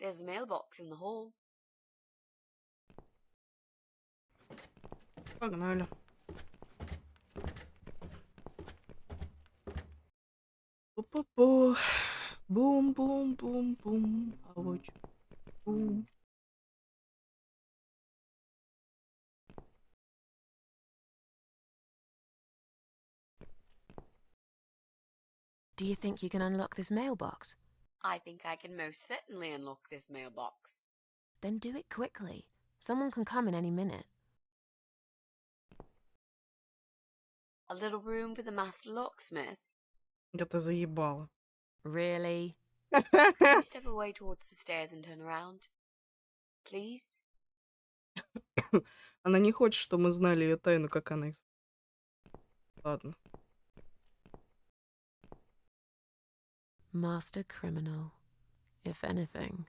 There's a mailbox in the hall. Погнали. Пу-пу-пу. Бум-бум-бум-бум. Ауч. Бум. Do you think you can unlock this mailbox? I think I can most certainly unlock this mailbox. Then do it quickly. Someone can come in any minute. A little room with a master locksmith. Да ты заебала. Really? Could you step away towards the stairs and turn around? Please? Она не хочет, чтобы мы знали ее тайну, как она их... Ладно. Master criminal, if anything.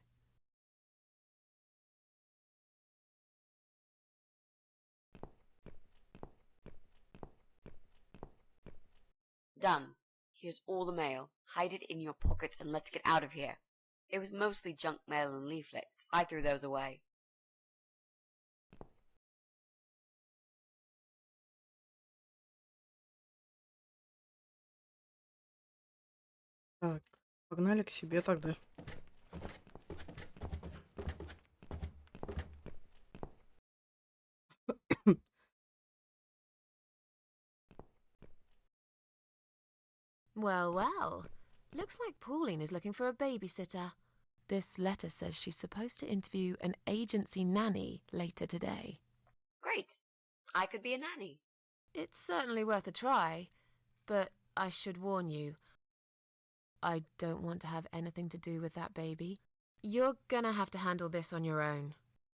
Done. Here's all the mail. Hide it in your pockets and let's get out of here. It was mostly junk mail and leaflets. I threw those away. Так, погнали к себе тогда. Well, well. Looks like Pauline is looking for a babysitter. This letter says she's supposed to interview an agency nanny later today. Great. I could be a nanny. It's certainly worth a try, but I should warn you, I don't want to have anything to do with that baby. You're gonna have to handle this on your own.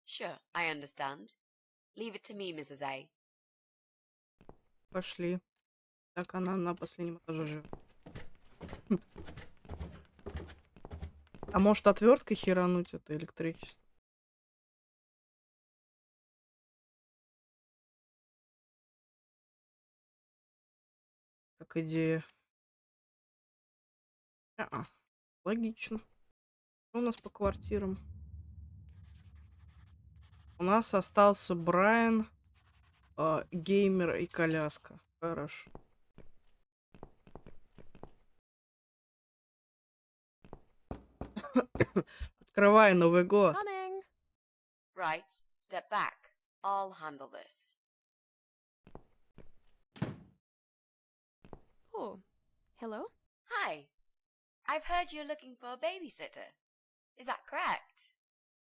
Sure, I understand. Leave it to me, Mrs. A. Пошли. Так, она на последнем этаже живет. А может отверткой херануть это электричество? Как идея. Логично. Что у нас по квартирам? У нас остался Брайан, геймер и коляска. Хорошо. Открывай Новый год. Coming. Right, step back. I'll handle this. Oh, hello? Hi. I've heard you're looking for a babysitter. Is that correct?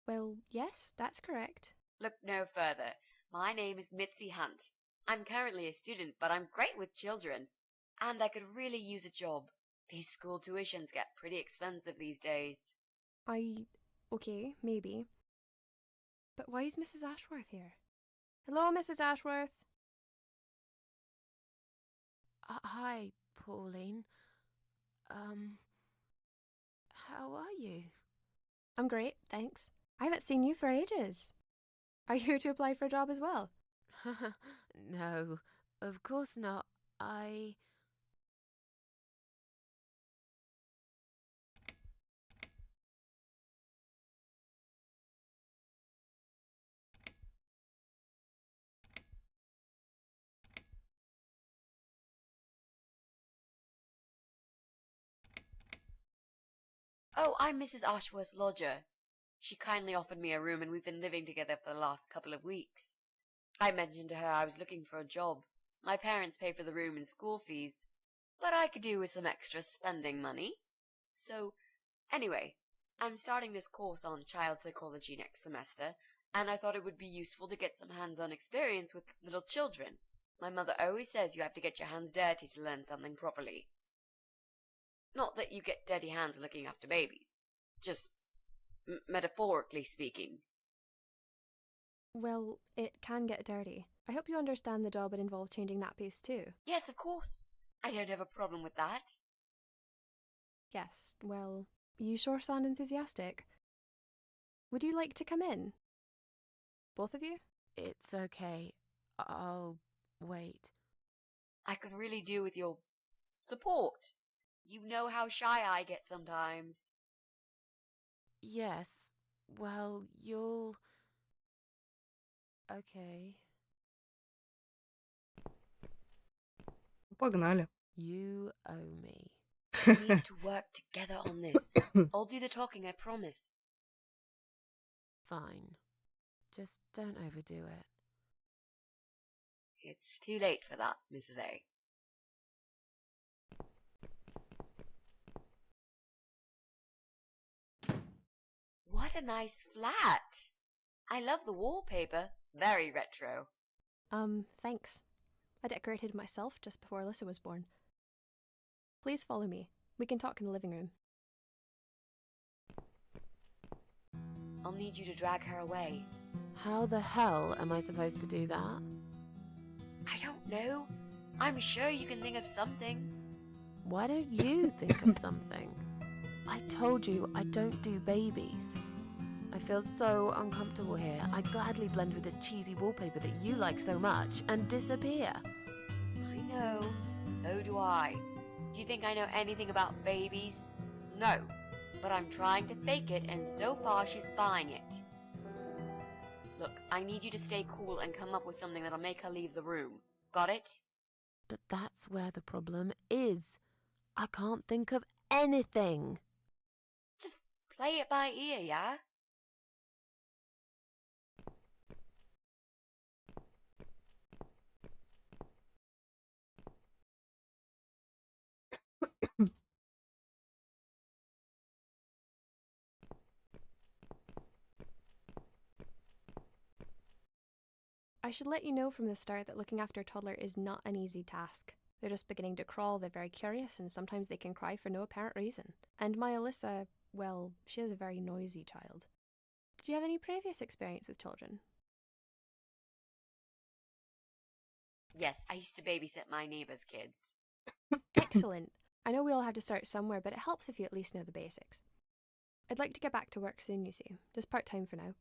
Well, yes, that's correct. Look no further. My name is Mitzi Hunt. I'm currently a student, but I'm great with children. And I could really use a job. These school tuitions get pretty expensive these days. Okay, maybe. But why is Mrs. Ashworth here? Hello, Mrs. Ashworth. Hi, Pauline. How are you? I'm great, thanks. I haven't seen you for ages. Are you here to apply for a job as well? No, of course not. Oh, I'm Mrs. Ashworth's lodger. She kindly offered me a room and we've been living together for the last couple of weeks. I mentioned to her I was looking for a job. My parents pay for the room and school fees, but I could do with some extra spending money. So, anyway, I'm starting this course on child psychology next semester, and I thought it would be useful to get some hands-on experience with little children. My mother always says you have to get your hands dirty to learn something properly. Not that you get dirty hands looking after babies. Just metaphorically speaking. Well, it can get dirty. I hope you understand the job would involve changing nappies too. Yes, of course. I don't have a problem with that. Yes, well, you sure sound enthusiastic. Would you like to come in? Both of you? It's okay. I'll wait. I could really do with your support. You know how shy I get sometimes. Yes, Well, you'll... Okay. Погнали. You owe me. We need to work together on this. I'll do the talking, I promise. Fine. Just don't overdo it. It's too late for that, Mrs. A. What a nice flat! I love the wallpaper. Very retro. Thanks. I decorated it myself just before Alyssa was born. Please follow me. We can talk in the living room. I'll need you to drag her away. How the hell am I supposed to do that? I don't know. I'm sure you can think of something. Why don't you think of something? I told you I don't do babies. I feel so uncomfortable here. I gladly blend with this cheesy wallpaper that you like so much and disappear. I know. So do I. Do you think I know anything about babies? No. But I'm trying to fake it, and so far she's buying it. Look, I need you to stay cool and come up with something that'll make her leave the room. Got it? But that's where the problem is. I can't think of anything. Just play it by ear, yeah? I should let you know from the start that looking after a toddler is not an easy task. They're just beginning to crawl, they're very curious, and sometimes they can cry for no apparent reason. And my Alyssa, well, she is a very noisy child. Did you have any previous experience with children? Yes, I used to babysit my neighbor's kids. Excellent. I know we all have to start somewhere, but it helps if you at least know the basics. I'd like to get back to work soon, you see, just part-time for now.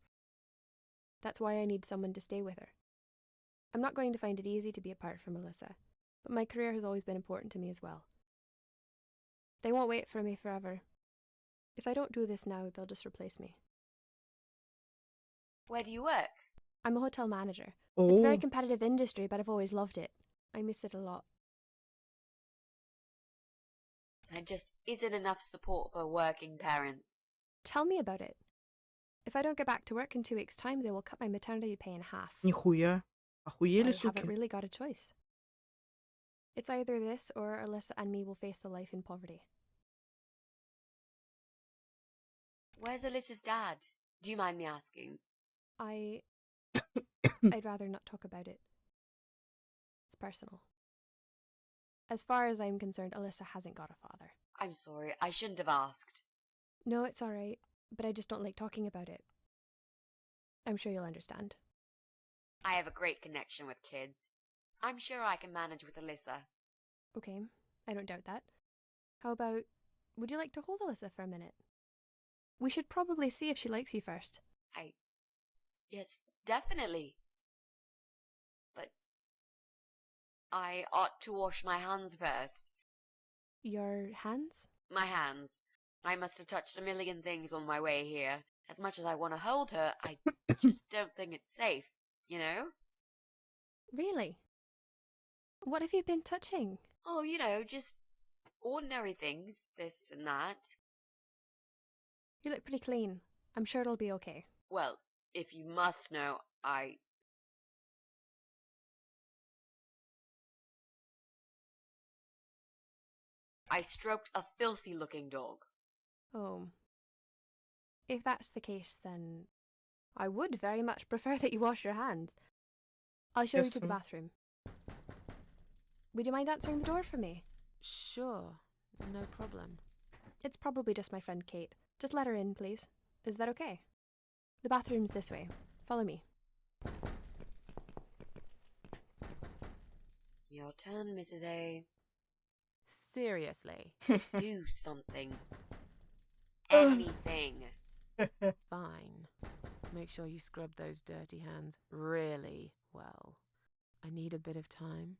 That's why I need someone to stay with her. I'm not going to find it easy to be apart from Alyssa, but my career has always been important to me as well. They won't wait for me forever. If I don't do this now, they'll just replace me. Where do you work? I'm a hotel manager. Oh, It's a very competitive industry, but I've always loved it. I miss it a lot. There just isn't enough support for working parents. Tell me about it. If I don't get back to work in 2 weeks' time, they will cut my maternity pay in half. нихуя. So Охуели, I суки. haven't really got a choice. It's either this or Alyssa and me will face the life in poverty. Where's Alyssa's dad? Do you mind me asking? I'd rather not talk about it. It's personal. As far as I'm concerned, Alyssa hasn't got a father. I'm sorry, I shouldn't have asked. No, it's alright, but I just don't like talking about it. I'm sure you'll understand. I have a great connection with kids. I'm sure I can manage with Alyssa. Okay, I don't doubt that. How about, would you like to hold Alyssa for a minute? We should probably see if she likes you first. Yes, definitely. But I ought to wash my hands first. Your hands? My hands. I must have touched a million things on my way here. As much as I want to hold her, I just don't think it's safe, you know? Really? What have you been touching? Oh, you know, just ordinary things, this and that. You look pretty clean. I'm sure it'll be okay. Well, if you must know, I stroked a filthy-looking dog. Oh. If that's the case, then I would very much prefer that you wash your hands. I'll show you Yes, to the sir. bathroom. Would you mind answering the door for me? Sure, no problem. It's probably just my friend Kate. Just let her in, please. Is that okay? The bathroom's this way. Follow me. Your turn, Mrs. A. Seriously. Do something. Anything. Fine. Make sure you scrub those dirty hands really well. I need a bit of time.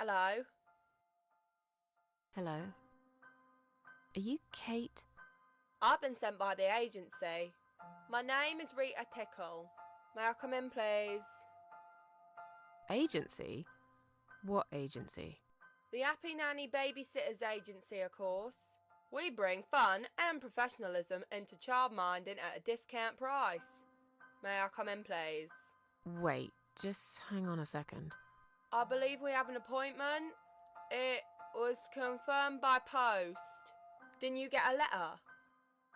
Hello? Hello? Are you Kate? I've been sent by the agency. My name is Rita Tickle. May I come in, please? Agency? What agency? The Happy Nanny Babysitters Agency, of course. We bring fun and professionalism into childminding at a discount price. May I come in, please? Wait, just hang on a second. I believe we have an appointment. It was confirmed by post. Didn't you get a letter?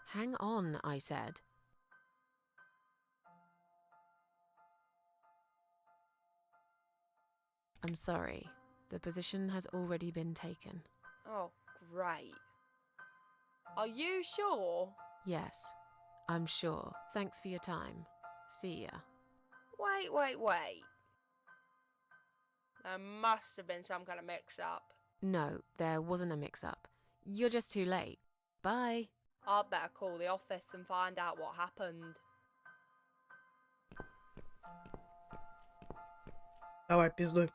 Hang on, I said. I'm sorry. The position has already been taken. Oh, great. Are you sure? Yes, I'm sure. Thanks for your time. See ya. Wait. There must have been some kind of mix-up. No, there wasn't a mix-up. You're just too late. Bye. I'd better call the office and find out what happened. Давай, пиздуй.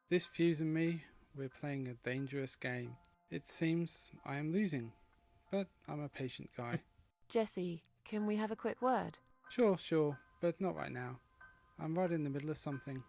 This Fuse and me, we're playing a dangerous game. It seems I am losing, but I'm a patient guy. Jessie, can we have a quick word? Sure, but not right now. I'm right in the middle of something.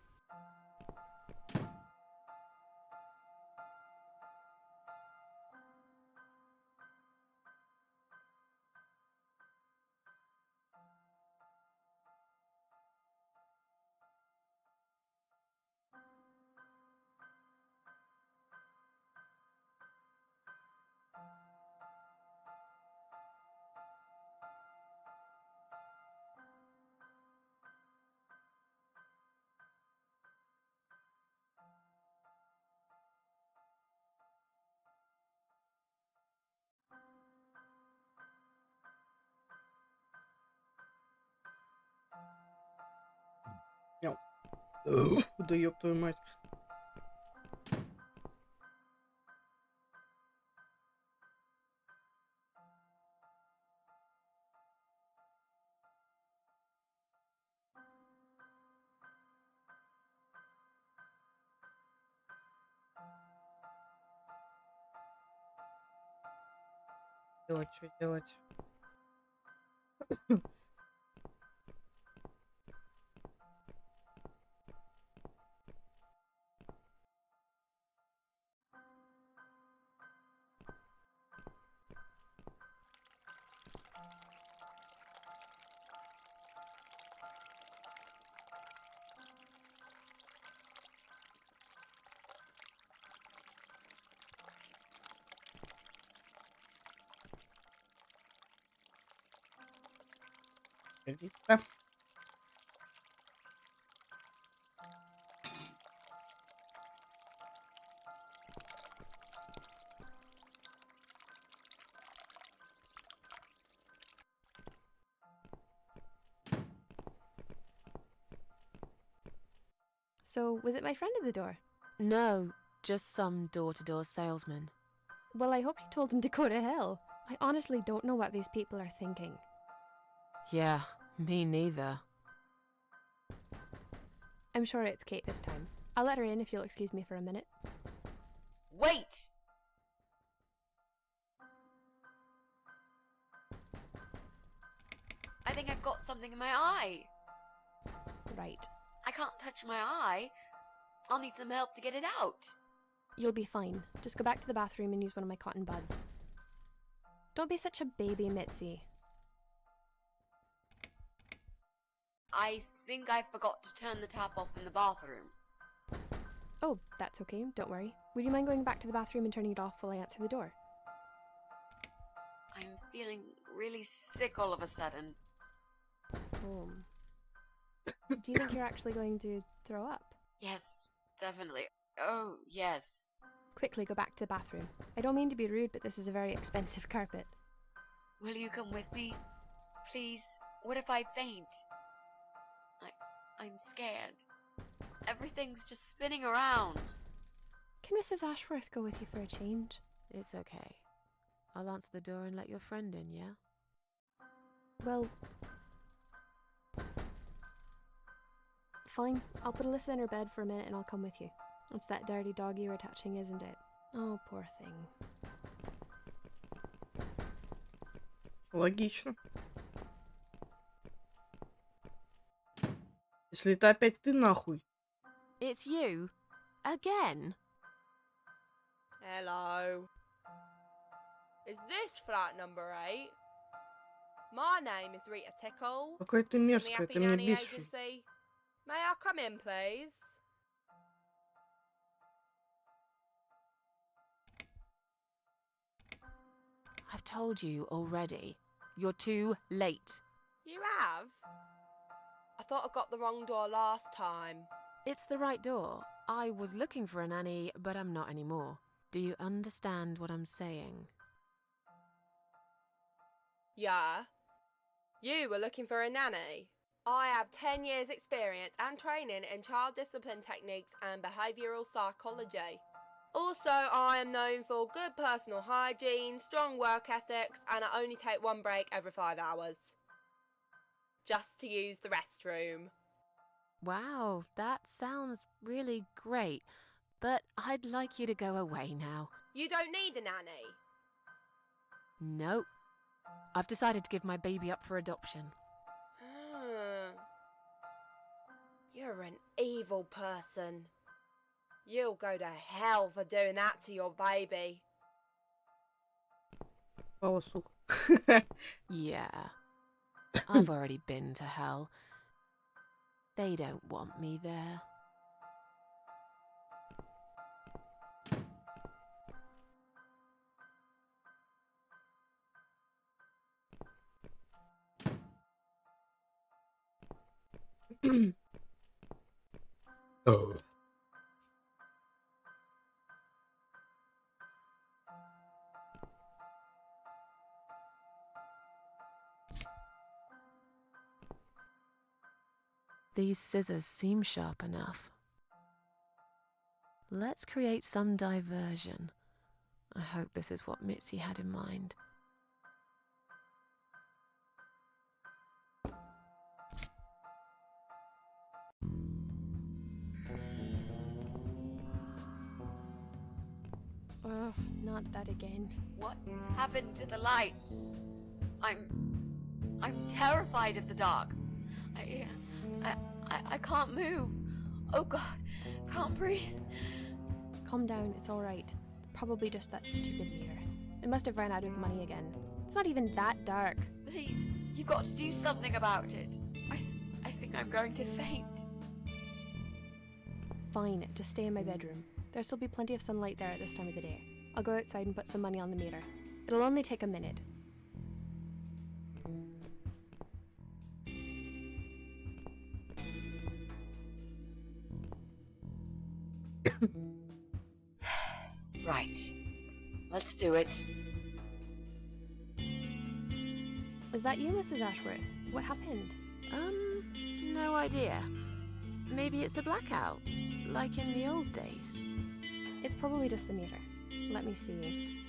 Да ёб твою мать. Что делать? Годится. So, was it my friend at the door? No, just some door-to-door salesman. Well, I hope you told him to go to hell. I honestly don't know what these people are thinking. Yeah, me neither. I'm sure it's Kate this time. I'll let her in if you'll excuse me for a minute. Wait! I think I've got something in my eye. Right. I can't touch my eye. I'll need some help to get it out. You'll be fine. Just go back to the bathroom and use one of my cotton buds. Don't be such a baby, Mitzi. I think I forgot to turn the tap off in the bathroom. Oh, that's okay. Don't worry. Would you mind going back to the bathroom and turning it off while I answer the door? I'm feeling really sick all of a sudden. Oh. Do you think you're actually going to throw up? Yes, definitely. Oh, yes. Quickly go back to the bathroom. I don't mean to be rude, but this is a very expensive carpet. Will you come with me? Please? What if I faint? I'm scared. Everything's just spinning around. Can Mrs. Ashworth go with you for a change? It's okay. I'll answer the door and let your friend in, yeah? Well, fine. I'll put Alyssa in her bed for a minute and I'll come with you. It's that dirty dog you were touching, isn't it? Oh, poor thing. Логично. Если это опять ты, нахуй. It's you? Again? Hello. Is this flat number 8? My name is Rita Tickle. Какая ты From the мерзкая, Happy ты меня Nanny бесишь. Agency. May I come in, please? I've told you already. You're too late. You have? I thought I got the wrong door last time. It's the right door. I was looking for a nanny, but I'm not anymore. Do you understand what I'm saying? Yeah. You were looking for a nanny. I have 10 years experience and training in child discipline techniques and behavioural psychology. Also, I am known for good personal hygiene, strong work ethics, and I only take one break every 5 hours. Just to use the restroom. Wow, that sounds really great. But I'd like you to go away now. You don't need a nanny. Nope. I've decided to give my baby up for adoption. You're an evil person. You'll go to hell for doing that to your baby. Пала, сука. Yeah. I've already been to hell. They don't want me there. Oh. These scissors seem sharp enough. Let's create some diversion. I hope this is what Mitzi had in mind. Oh, not that again. What happened to the lights? I'm terrified of the dark. I can't move. Oh God, can't breathe. Calm down, it's alright. It's probably just that stupid meter. It must have run out of money again. It's not even that dark. Please, you got to do something about it. I think I'm going to faint. Fine, just stay in my bedroom. There'll still be plenty of sunlight there at this time of the day. I'll go outside and put some money on the meter. It'll only take a minute. Right. Let's do it. Is that you, Mrs. Ashworth? What happened? No idea. Maybe it's a blackout, like in the old days. It's probably just the meter. Let me see.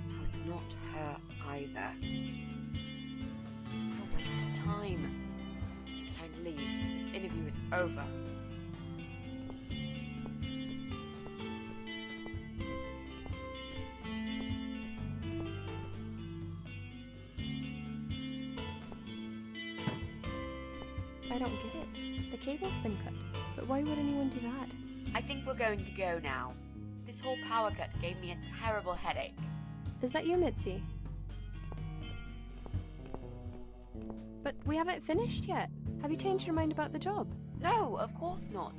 So it's not her either. What a waste of time. It's time to leave. This interview is over. I don't get it. The cable's been cut. But why would anyone do that? I think we're going to go now. This whole power cut gave me a terrible headache. Is that you, Mitzi? But we haven't finished yet. Have you changed your mind about the job? No, of course not.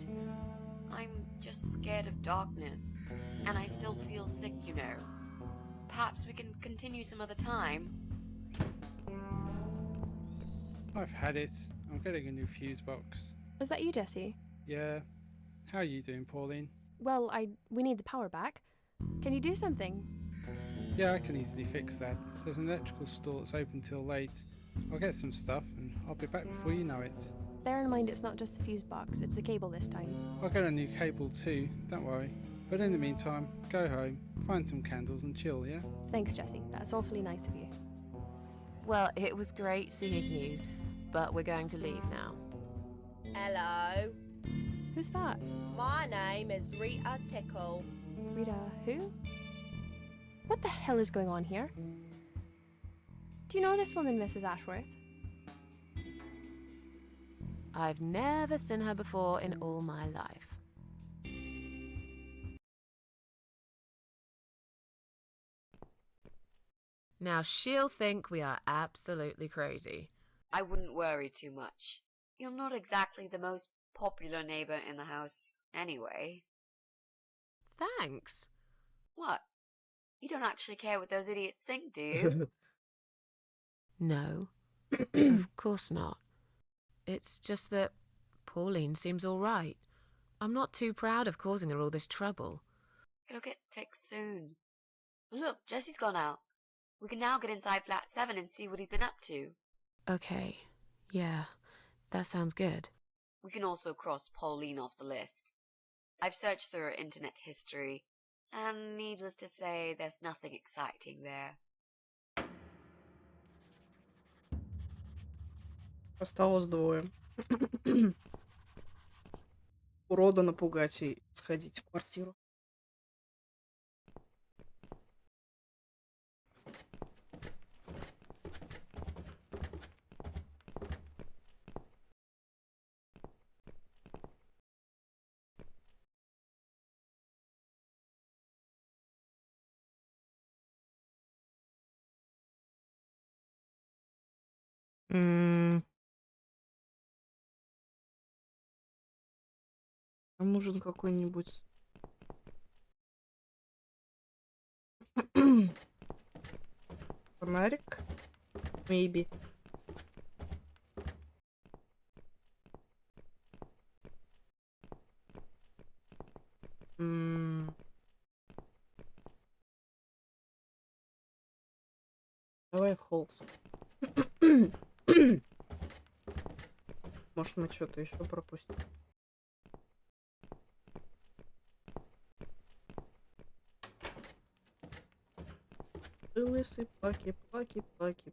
I'm just scared of darkness. And I still feel sick, you know. Perhaps we can continue some other time. I've had it. I'm getting a new fuse box. Was that you, Jesse? Yeah. How are you doing, Pauline? Well, we need the power back. Can you do something? Yeah, I can easily fix that. There's an electrical store that's open till late. I'll get some stuff and I'll be back before you know it. Bear in mind it's not just the fuse box, it's the cable this time. I'll get a new cable too, don't worry. But in the meantime, go home, find some candles and chill, yeah? Thanks, Jessie. That's awfully nice of you. Well, it was great seeing you, but we're going to leave now. Hello. Who's that? My name is Rita Tickle. Rita who? What the hell is going on here? Do you know this woman, Mrs. Ashworth? I've never seen her before in all my life. Now she'll think we are absolutely crazy. I wouldn't worry too much. You're not exactly the most popular neighbor in the house anyway. Thanks. What? You don't actually care what those idiots think, do you? No, of course not. It's just that Pauline seems all right. I'm not too proud of causing her all this trouble. It'll get fixed soon. Look, Jesse's gone out. We can now get inside flat 7 and see what he's been up to. Okay, yeah, that sounds good. We can also cross Pauline off the list. I've searched through her internet history, and needless to say, there's nothing exciting there. Осталось двое. Урода напугать и сходить в квартиру. Нам нужен какой-нибудь... фонарик. Maybe. Давай в холст. Может, мы что-то еще пропустим. Ты лысый, плаки, плаки, плаки.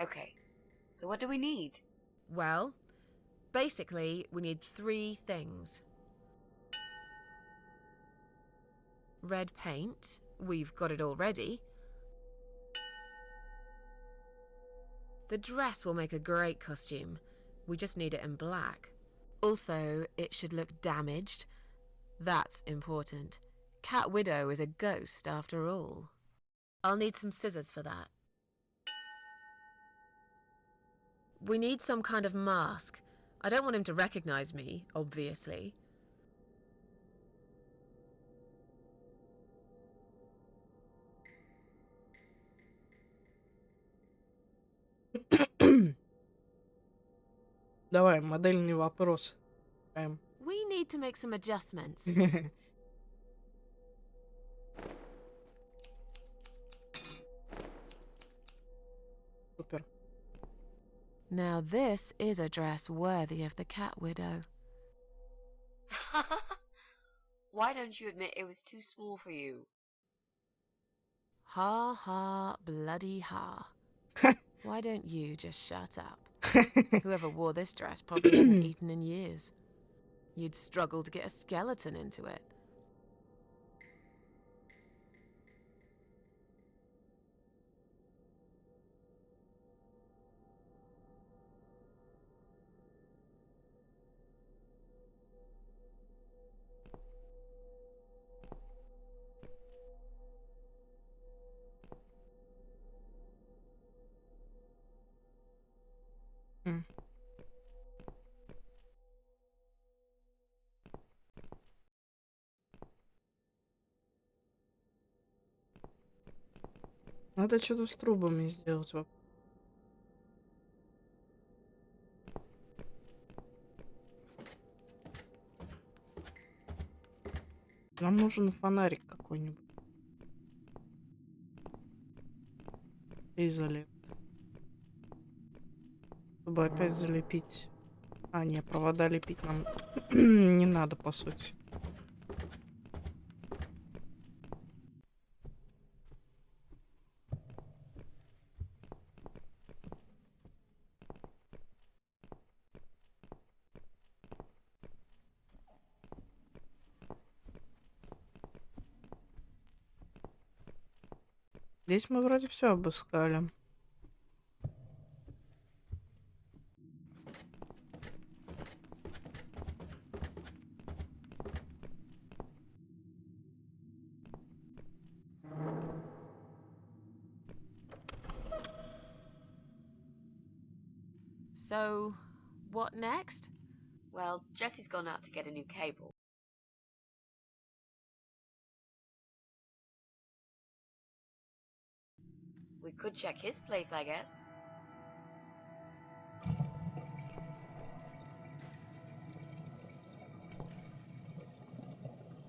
Okay, so what do we need? Well, basically, we need 3 things. Red paint. We've got it already. The dress will make a great costume. We just need it in black. Also, it should look damaged. That's important. Cat Widow is a ghost after all. I'll need some scissors for that. We need some kind of mask. I don't want him to recognize me, obviously. Давай, модельный вопрос. We need to make some adjustments. Супер. Now this is a dress worthy of the Cat Widow. Why don't you admit it was too small for you? Ha ha, bloody ha. Why don't you just shut up? Whoever wore this dress probably hadn't eaten in years. You'd struggle to get a skeleton into it. Надо что-то с трубами сделать. Нам нужен фонарик какой-нибудь. Изолент. Чтобы опять залепить. А, не, провода лепить нам не надо, по сути. Здесь мы вроде все обыскали. So, what next? Well, Jesse's gone out to get a new cable. We could check his place, I guess.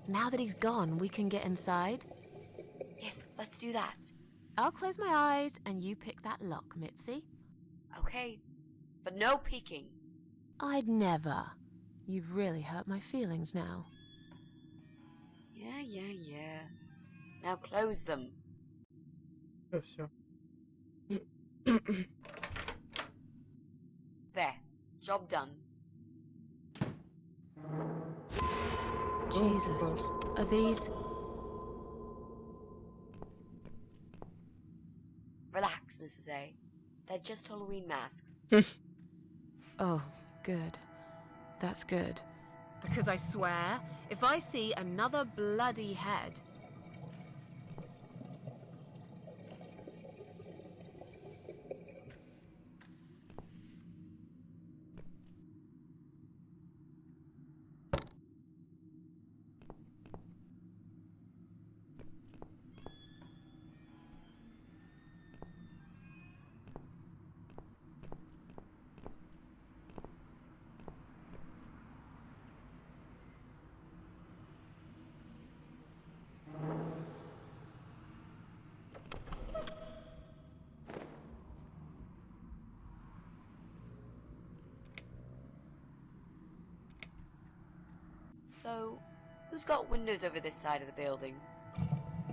Now that he's gone, we can get inside. Yes, let's do that. I'll close my eyes and you pick that lock, Mitzi. Okay, but no peeking. I'd never. You've really hurt my feelings now. Yeah. Now close them. Все. There, job done. Jesus. Are these... Relax, Mrs. A. They're just Halloween masks. Oh, good. That's good. Because I swear, if I see another bloody head... So, who's got windows over this side of the building?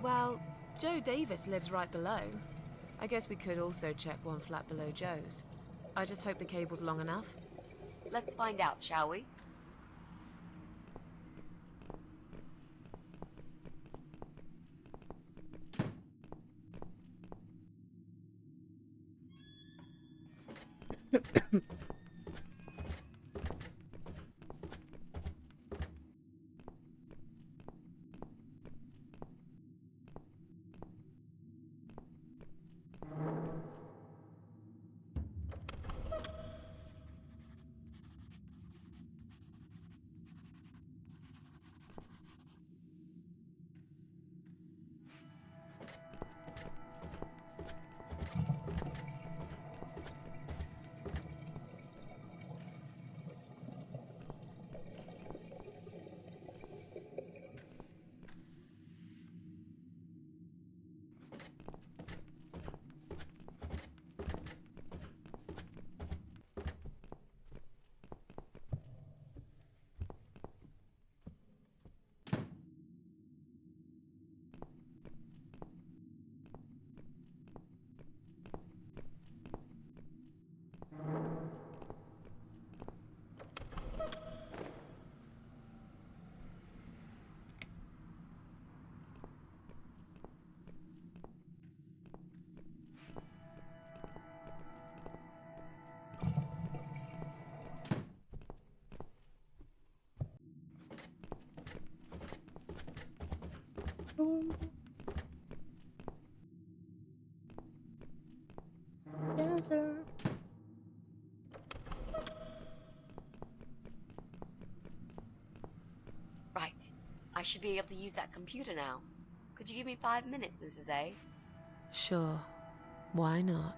Well, Joe Davis lives right below. I guess we could also check one flat below Joe's. I just hope the cable's long enough. Let's find out, shall we? boom. Dancer. Right. I should be able to use that computer now. Could you give me 5 minutes, Mrs. A? Sure. Why not?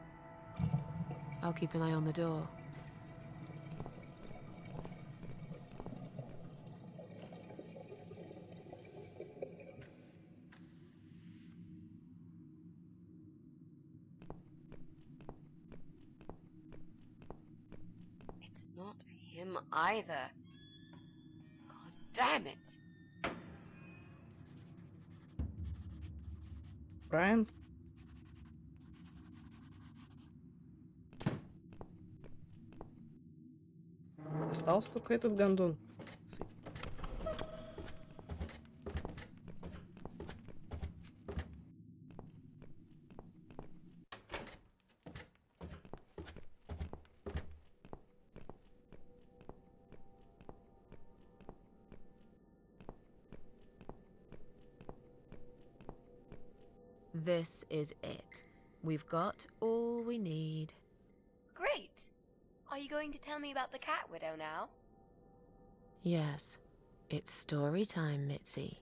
I'll keep an eye on the door. It's not him either. God damn it. Brian? Остался только этот гондон. This is it. We've got all we need. Great. Are you going to tell me about the cat widow now? Yes, it's story time, Mitzi.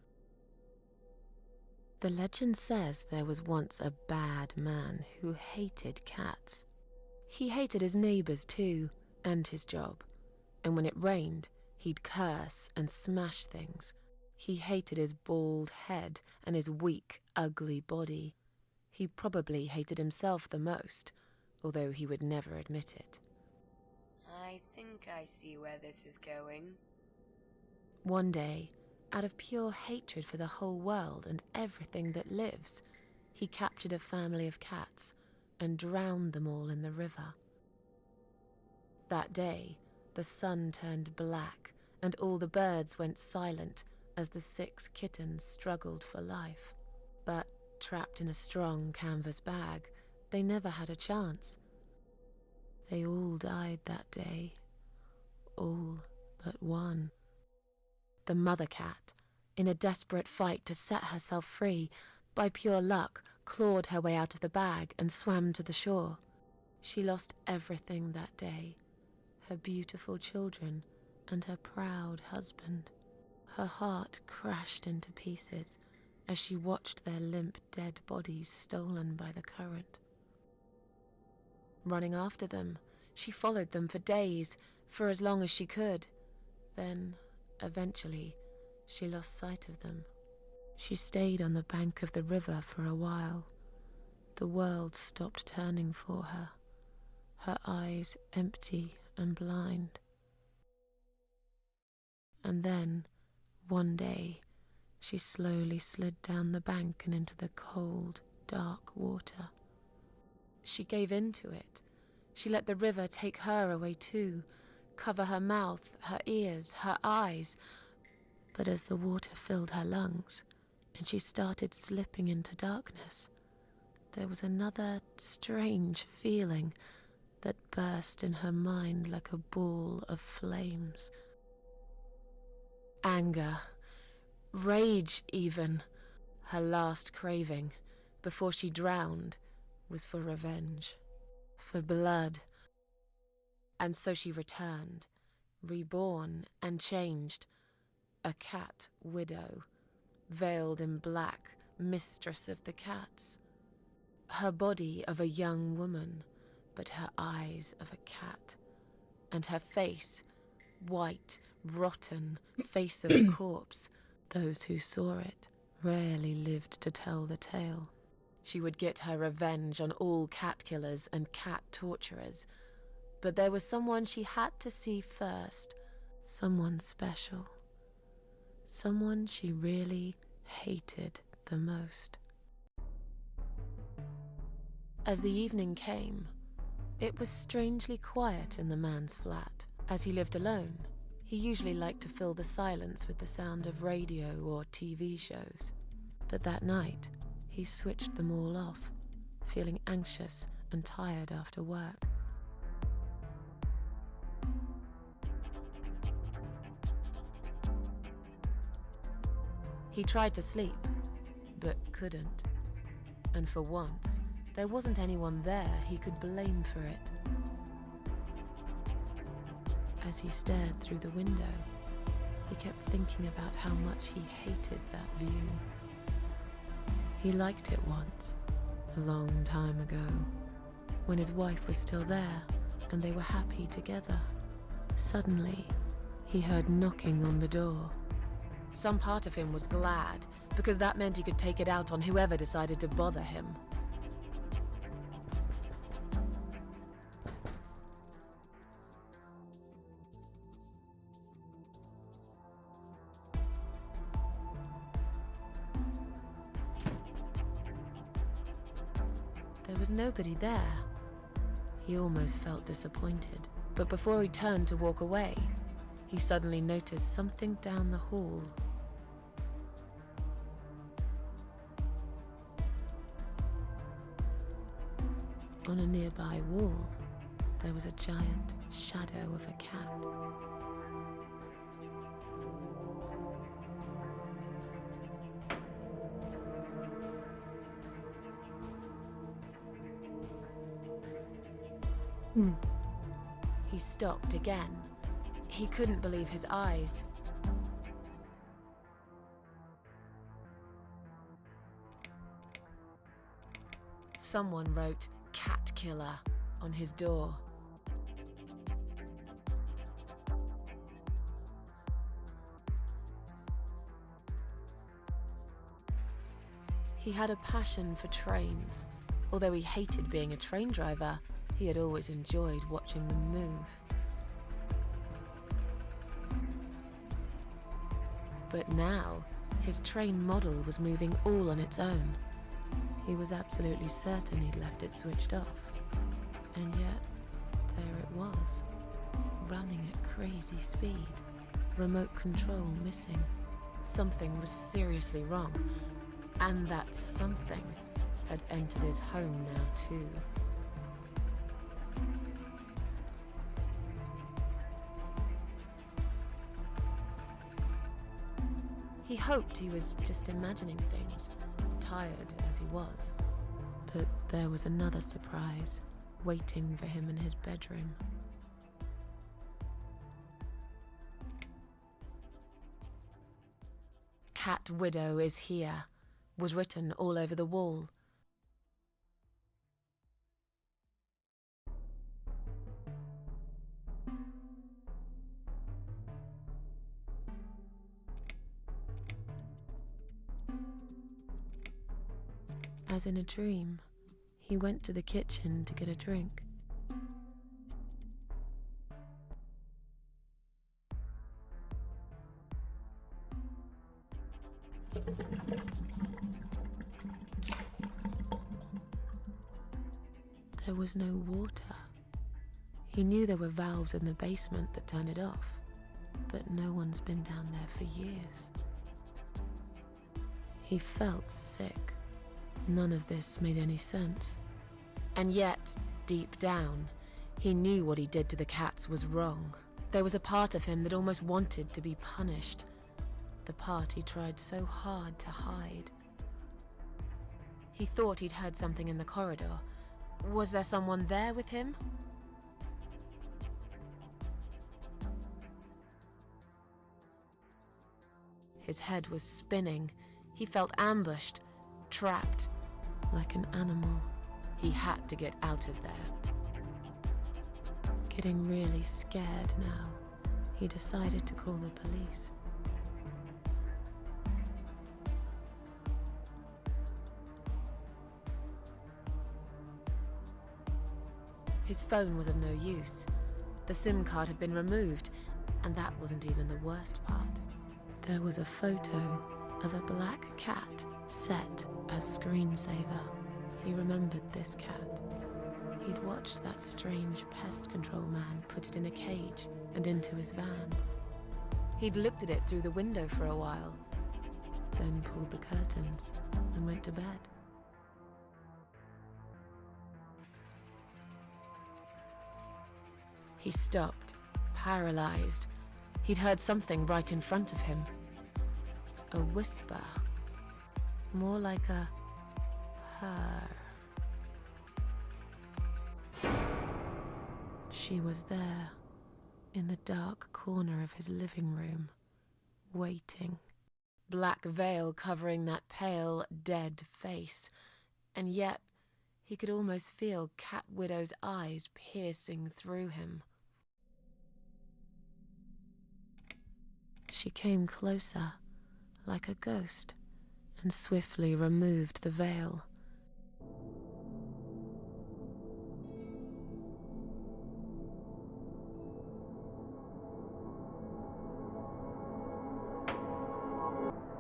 The legend says there was once a bad man who hated cats. He hated his neighbors too, and his job. And when it rained, he'd curse and smash things. He hated his bald head and his weak, ugly body. He probably hated himself the most, although he would never admit it. I think I see where this is going. One day, out of pure hatred for the whole world and everything that lives, he captured a family of cats and drowned them all in the river. That day, the sun turned black and all the birds went silent as the 6 kittens struggled for life. But trapped in a strong canvas bag, they never had a chance. They all died that day. All but one. The mother cat, in a desperate fight to set herself free, by pure luck, clawed her way out of the bag and swam to the shore. She lost everything that day. Her beautiful children and her proud husband. Her heart crashed into pieces as she watched their limp, dead bodies stolen by the current. Running after them, she followed them for days, for as long as she could. Then, eventually, she lost sight of them. She stayed on the bank of the river for a while. The world stopped turning for her, her eyes empty and blind. And then, one day, she slowly slid down the bank and into the cold, dark water. She gave in to it. She let the river take her away too, cover her mouth, her ears, her eyes. But as the water filled her lungs and she started slipping into darkness, there was another strange feeling that burst in her mind like a ball of flames. Anger, rage even. Her last craving, before she drowned, was for revenge, for blood. And so she returned, reborn and changed, a cat widow, veiled in black, mistress of the cats. Her body of a young woman, but her eyes of a cat, and her face, white, rotten, face of a corpse. Those who saw it rarely lived to tell the tale. She would get her revenge on all cat killers and cat torturers. But there was someone she had to see first, someone special, someone she really hated the most. As the evening came, it was strangely quiet in the man's flat. As he lived alone, he usually liked to fill the silence with the sound of radio or TV shows. But that night, he switched them all off, feeling anxious and tired after work. He tried to sleep, but couldn't. And for once, there wasn't anyone there he could blame for it. As he stared through the window, he kept thinking about how much he hated that view. He liked it once, a long time ago, when his wife was still there and they were happy together. Suddenly, he heard knocking on the door. Some part of him was glad, because that meant he could take it out on whoever decided to bother him. There was nobody there. He almost felt disappointed, but before he turned to walk away, he suddenly noticed something down the hall. On a nearby wall, there was a giant shadow of a cat. He stopped again. He couldn't believe his eyes. Someone wrote "Cat Killer" on his door. He had a passion for trains. Although he hated being a train driver, he had always enjoyed watching them move. But now, his train model was moving all on its own. He was absolutely certain he'd left it switched off. And yet, there it was, running at crazy speed, remote control missing. Something was seriously wrong, and that something had entered his home now too. He hoped he was just imagining things, tired as he was. But there was another surprise waiting for him in his bedroom. "Cat Widow is here," was written all over the wall. As in a dream, he went to the kitchen to get a drink. There was no water. He knew there were valves in the basement that turned it off, but no one's been down there for years. He felt sick. None of this made any sense. And yet, deep down, he knew what he did to the cats was wrong. There was a part of him that almost wanted to be punished. The part he tried so hard to hide. He thought he'd heard something in the corridor. Was there someone there with him? His head was spinning. He felt ambushed, trapped, like an animal. He had to get out of there. Getting really scared now, he decided to call the police. His phone was of no use. The SIM card had been removed, and that wasn't even the worst part. There was a photo of a black cat set as screensaver. He remembered this cat. He'd watched that strange pest control man put it in a cage and into his van. He'd looked at it through the window for a while, then pulled the curtains and went to bed. He stopped, paralyzed. He'd heard something right in front of him. A whisper. more like a purr. She was there, in the dark corner of his living room, waiting. Black veil covering that pale, dead face, and yet he could almost feel Cat Widow's eyes piercing through him. She came closer, like a ghost, and swiftly removed the veil.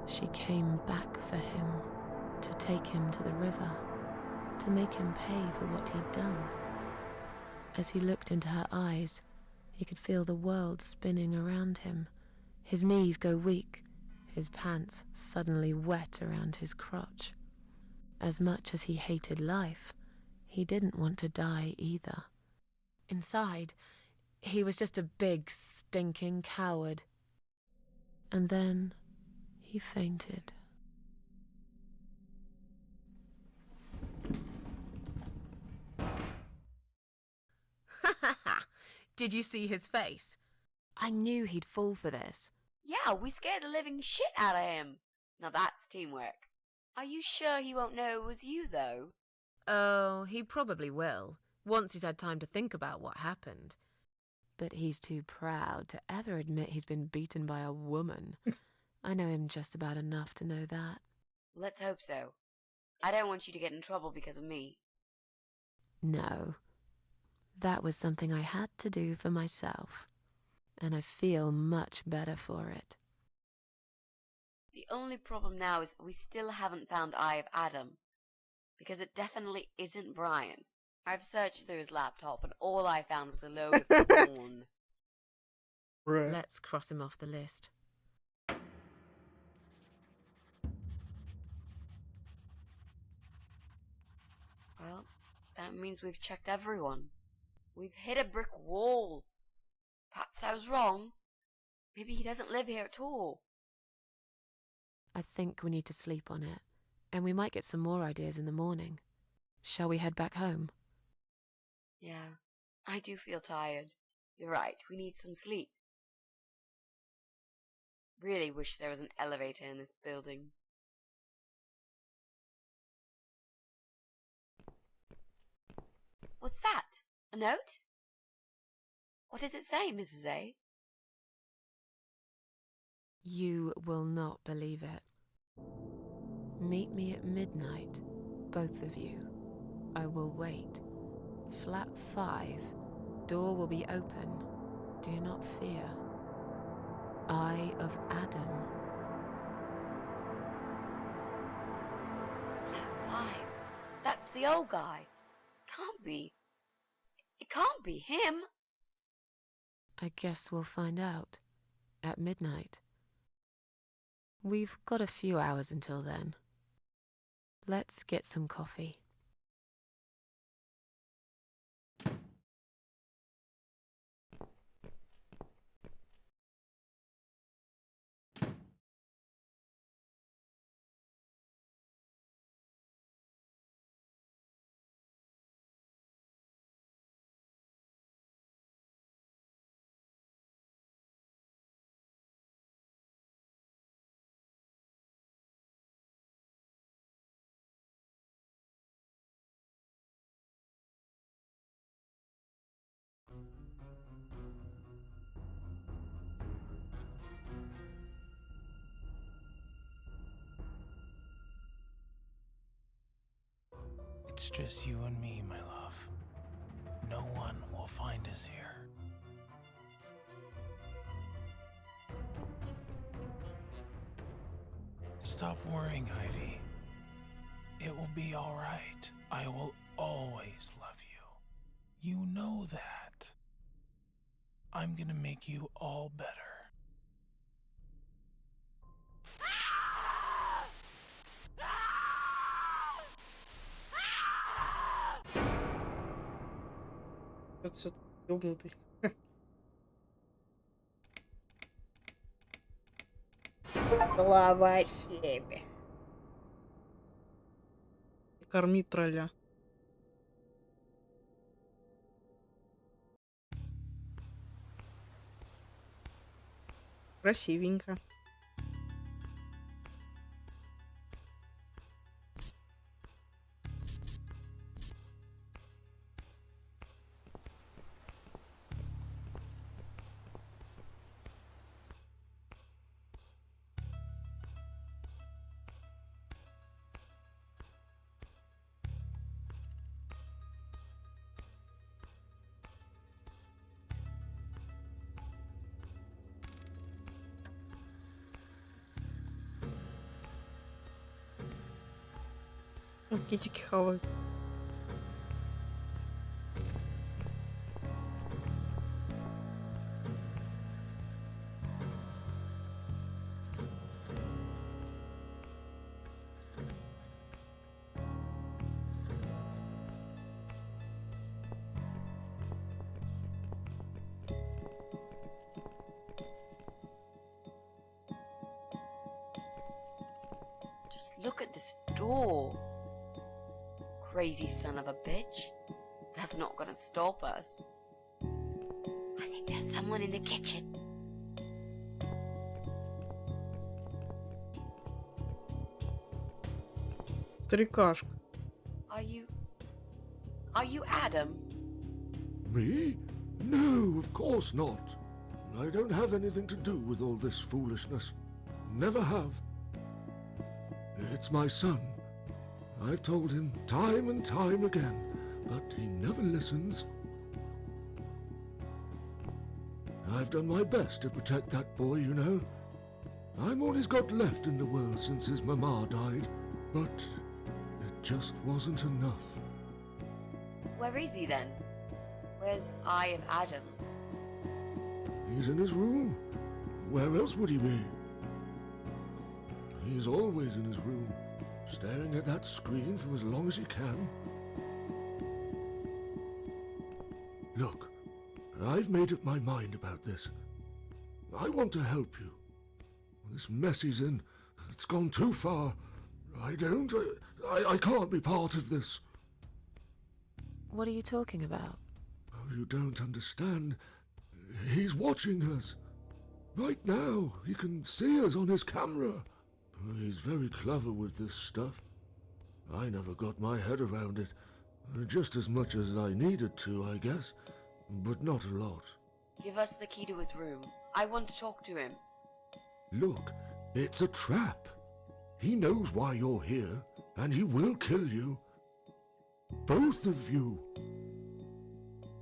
She came back for him, to take him to the river, to make him pay for what he'd done. As he looked into her eyes, he could feel the world spinning around him, his knees go weak, his pants suddenly wet around his crotch. As much as he hated life, he didn't want to die either. Inside, he was just a big, stinking coward. And then he fainted. Did you see his face? I knew he'd fall for this. Yeah, we scared the living shit out of him. Now that's teamwork. Are you sure he won't know it was you, though? Oh, he probably will, once he's had time to think about what happened. But he's too proud to ever admit he's been beaten by a woman. I know him just about enough to know that. Let's hope so. I don't want you to get in trouble because of me. No. That was something I had to do for myself. And I feel much better for it. The only problem now is that we still haven't found Eye of Adam. Because it definitely isn't Brian. I've searched through his laptop and all I found was a load of porn. Right. Let's cross him off the list. Well, that means we've checked everyone. We've hit a brick wall. Perhaps I was wrong. Maybe he doesn't live here at all. I think we need to sleep on it, and we might get some more ideas in the morning. Shall we head back home? Yeah, I do feel tired. You're right, we need some sleep. Really wish there was an elevator in this building. What's that? A note? What does it say, Mrs. A? You will not believe it. Meet me at midnight, both of you. I will wait. Flat 5. Door will be open. Do not fear. Eye of Adam. Flat 5. That's the old guy. Can't be. It can't be him. I guess we'll find out. At midnight. We've got a few hours until then. Let's get some coffee. It's just you and me, my love. No one will find us here. Stop worrying, Ivy. It will be all right. I will always love you. You know that. I'm gonna make you all better. Тут все ёбнутый. Голова себе. покорми тролля. Красивенько. Китики хавают. Just look at this door. Crazy son of a bitch. That's not gonna stop us. I think there's someone in the kitchen. Старикашка. Are you Adam? Me? No, of course not. I don't have anything to do with all this foolishness. Never have. It's my son. I've told him time and time again, but he never listens. I've done my best to protect that boy, you know. I'm all he's got left in the world since his mama died, but it just wasn't enough. Where is he then? Where's Eye of Adam? He's in his room. Where else would he be? He's always in his room, staring at that screen for as long as he can. Look, I've made up my mind about this. I want to help you. This mess he's in, it's gone too far. I can't be part of this. What are you talking about? Oh, you don't understand. He's watching us. Right now, he can see us on his camera. He's very clever with this stuff. I never got my head around it. Just as much as I needed to, I guess. But not a lot. Give us the key to his room. I want to talk to him. Look, it's a trap. He knows why you're here, and he will kill you. Both of you.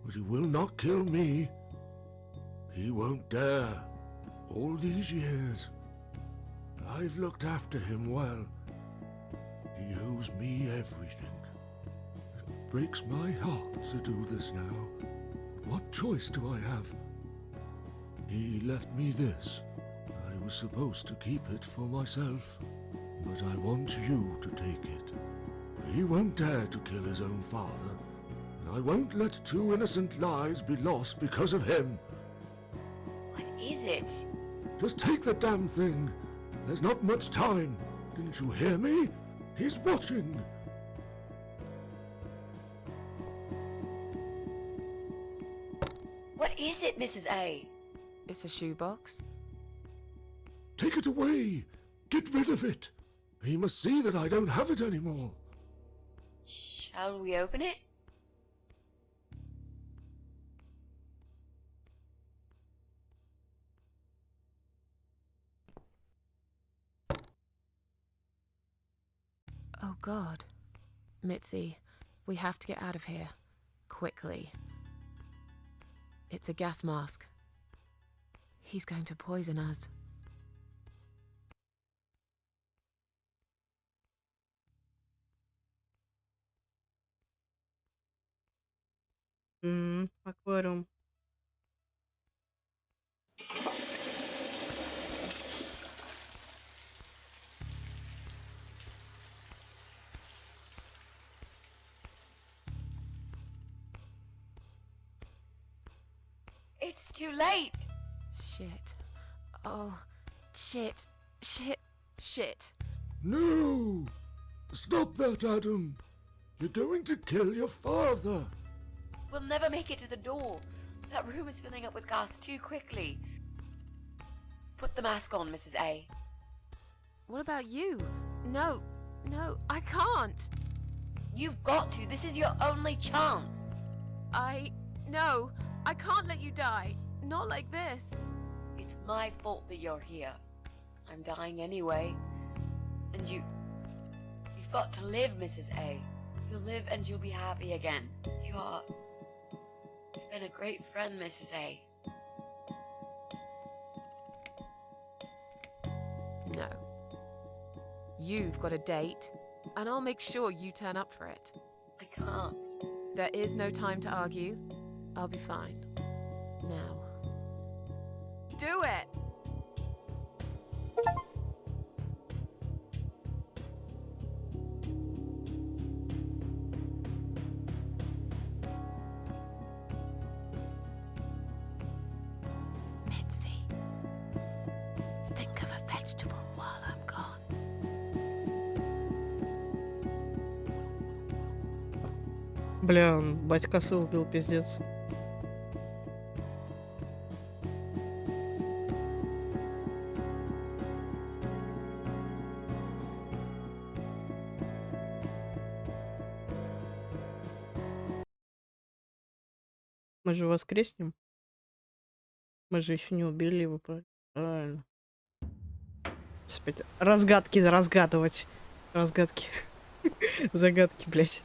But he will not kill me. He won't dare. All these years, I've looked after him well. He owes me everything. It breaks my heart to do this now. What choice do I have? He left me this. I was supposed to keep it for myself, but I want you to take it. He won't dare to kill his own father, and I won't let two innocent lives be lost because of him. What is it? Just take the damn thing. There's not much time. Didn't you hear me? He's watching. What is it, Mrs. A? It's a shoebox. Take it away. Get rid of it. He must see that I don't have it anymore. Shall we open it? Oh God. Mitzi, we have to get out of here. Quickly. It's a gas mask. He's going to poison us. Аквариум. It's too late. Shit. Oh, shit. Shit. Shit. No! Stop that, Adam. You're going to kill your father. We'll never make it to the door. That room is filling up with gas too quickly. Put the mask on, Mrs. A. What about you? No, I can't. You've got to. This is your only chance. No, I can't let you die. Not like this. It's my fault that you're here. I'm dying anyway. And you've got to live, Mrs. A. You'll live and you'll be happy again. You've been a great friend, Mrs. A. No. You've got a date, and I'll make sure you turn up for it. I can't. There is no time to argue. I'll be fine. Now. Do it! Mitzi, think of a vegetable while I'm gone. Бля, он батькаса убил, пиздец. Мы же воскреснем. Мы же еще не убили его, правильно? Господи, разгадки разгадывать. Разгадки. Загадки, блядь.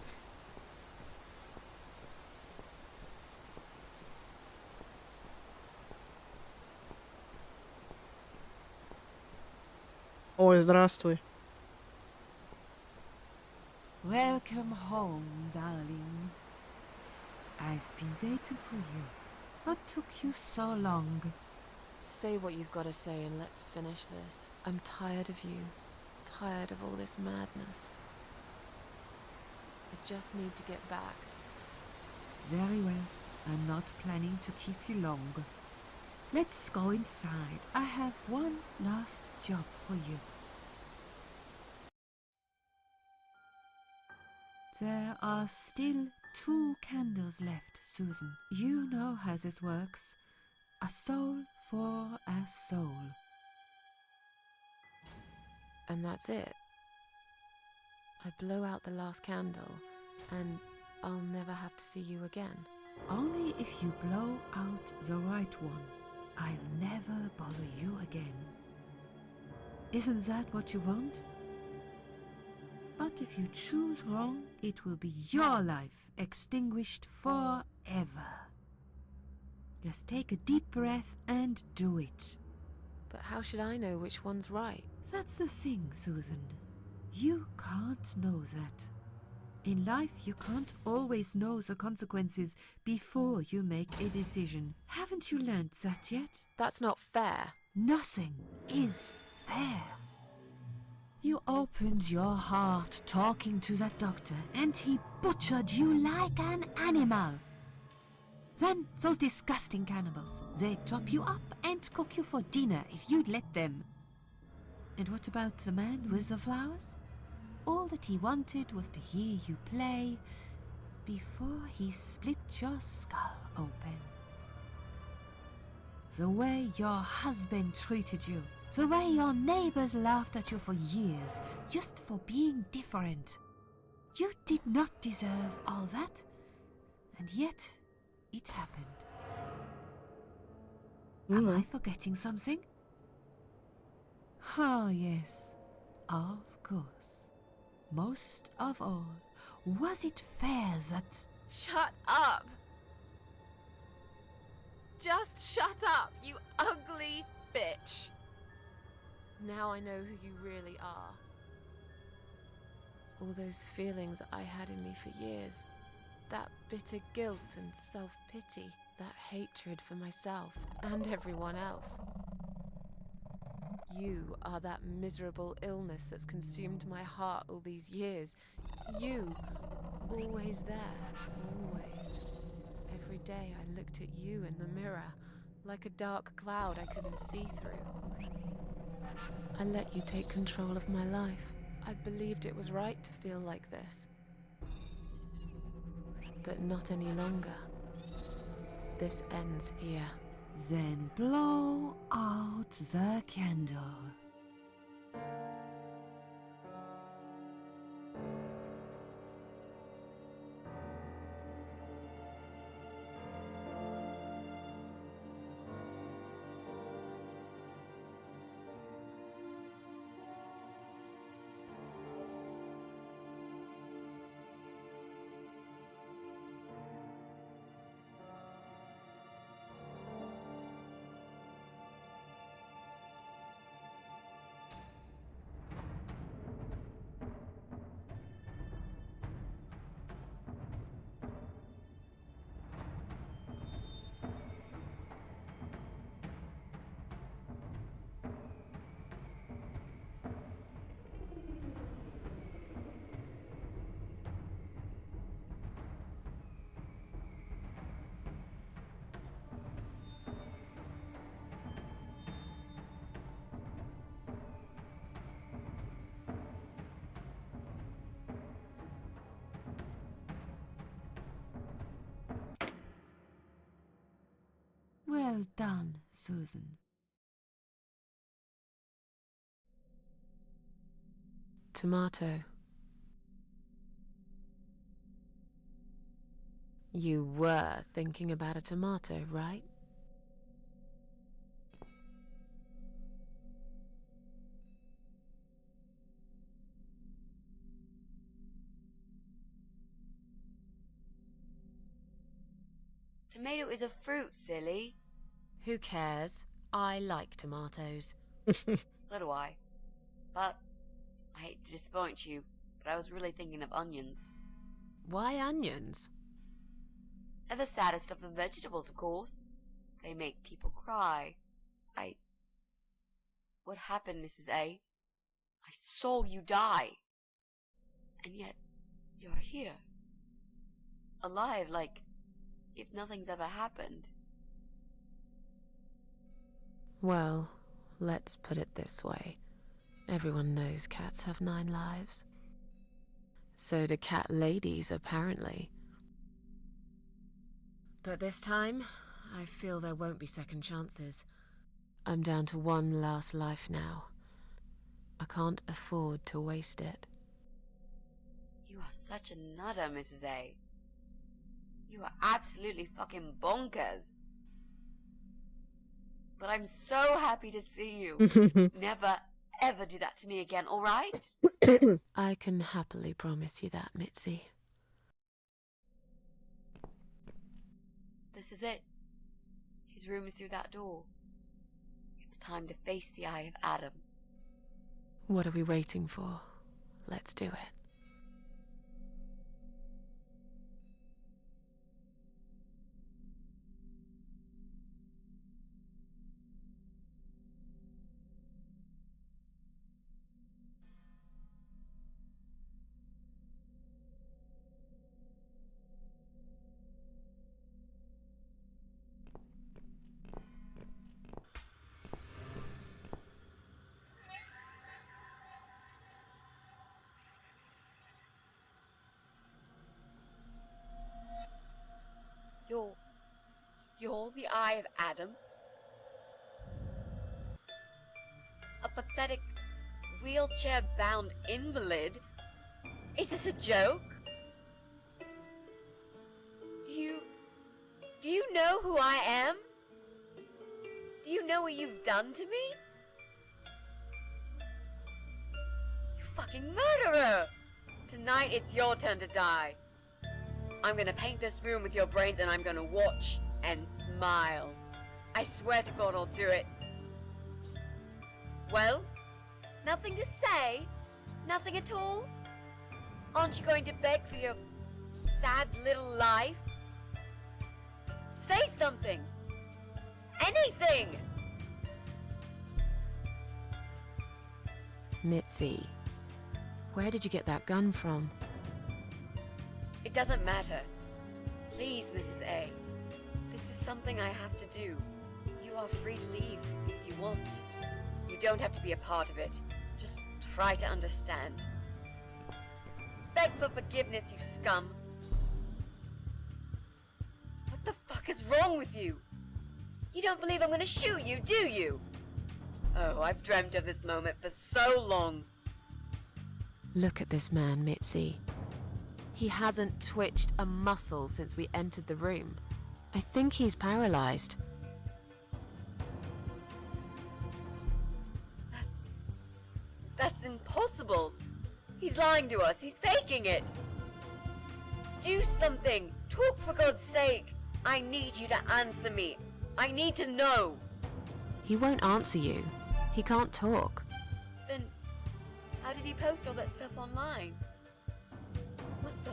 Ой, здравствуй. Welcome home, darling. I've been waiting for you. What took you so long? Say what you've got to say and let's finish this. I'm tired of you. Tired of all this madness. I just need to get back. Very well. I'm not planning to keep you long. Let's go inside. I have one last job for you. There are still 2 candles left, Susan. You know how this works. A soul for a soul. And that's it. I blow out the last candle and I'll never have to see you again. Only if you blow out the right one. I'll never bother you again. Isn't that what you want? But if you choose wrong, it will be your life extinguished forever. Just take a deep breath and do it. But how should I know which one's right? That's the thing, Susan. You can't know that. In life, you can't always know the consequences before you make a decision. Haven't you learned that yet? That's not fair. Nothing is fair. You opened your heart talking to that doctor, and he butchered you like an animal. Then those disgusting cannibals, they chop you up and cook you for dinner if you'd let them. And what about the man with the flowers? All that he wanted was to hear you play before he split your skull open. The way your husband treated you, the way your neighbors laughed at you for years, just for being different. You did not deserve all that, and yet it happened. Am I forgetting something? Oh, yes, of course. Most of all, was it fair that... Shut up! Just shut up, you ugly bitch! Now I know who you really are. All those feelings I had in me for years. That bitter guilt and self-pity. That hatred for myself and everyone else. You are that miserable illness that's consumed my heart all these years. You, always there, always. Every day I looked at you in the mirror, like a dark cloud I couldn't see through. I let you take control of my life. I believed it was right to feel like this. but not any longer. This ends here. Then blow out the candle. Well done, Susan. Tomato. You were thinking about a tomato, right? Tomato is a fruit, silly. Who cares? I like tomatoes. So do I. But I hate to disappoint you, but I was really thinking of onions. Why onions? They're the saddest of the vegetables, of course. They make people cry. What happened, Mrs. A? I saw you die. And yet, you're here. Alive, like if nothing's ever happened. Well, let's put it this way. Everyone knows cats have 9 lives. So do cat ladies, apparently. But this time, I feel there won't be second chances. I'm down to 1 last life now. I can't afford to waste it. You are such a nutter, Mrs. A. You are absolutely fucking bonkers. But I'm so happy to see you. Never, ever do that to me again, alright? I can happily promise you that, Mitzi. This is it. His room is through that door. It's time to face the Eye of Adam. What are we waiting for? Let's do it. You're the Eye of Adam? A pathetic, wheelchair-bound invalid? Is this a joke? Do you know who I am? Do you know what you've done to me? You fucking murderer! Tonight it's your turn to die. I'm gonna paint this room with your brains and I'm gonna watch and smile. I swear to God I'll do it. Well, nothing to say? Nothing at all? Aren't you going to beg for your sad little life? Say something! Anything! Mitzi, where did you get that gun from? It doesn't matter. Please, Mrs. A. This is something I have to do. You are free to leave if you want. You don't have to be a part of it. Just try to understand. Beg for forgiveness, you scum. is wrong with you? You don't believe I'm gonna shoot you, do you? Oh, I've dreamt of this moment for so long. Look at this man, Mitzi. He hasn't twitched a muscle since we entered the room. I think he's paralyzed. That's impossible. He's lying to us. He's faking it. Do something. Talk, for God's sake. I need you to answer me. I need to know. He won't answer you. He can't talk. Then how did he post all that stuff online? What the?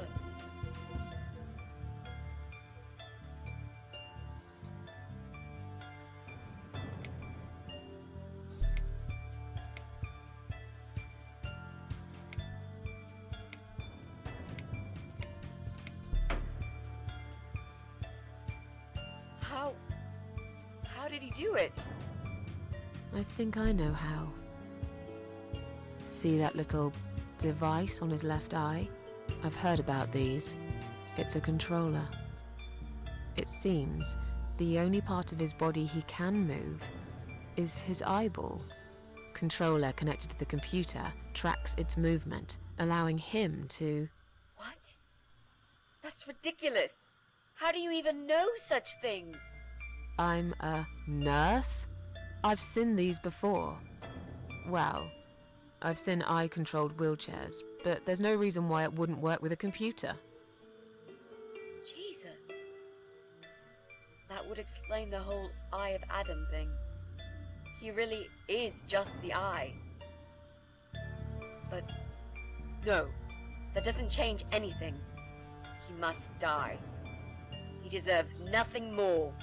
How did he do it? I think I know how. See that little device on his left eye? I've heard about these. It's a controller. It seems the only part of his body he can move is his eyeball. Controller connected to the computer tracks its movement, allowing him to... What? That's ridiculous. How do you even know such things? I'm a nurse? I've seen these before. Well, I've seen eye-controlled wheelchairs, but there's no reason why it wouldn't work with a computer. Jesus. That would explain the whole Eye of Adam thing. He really is just the eye. But no, that doesn't change anything. He must die. He deserves nothing more.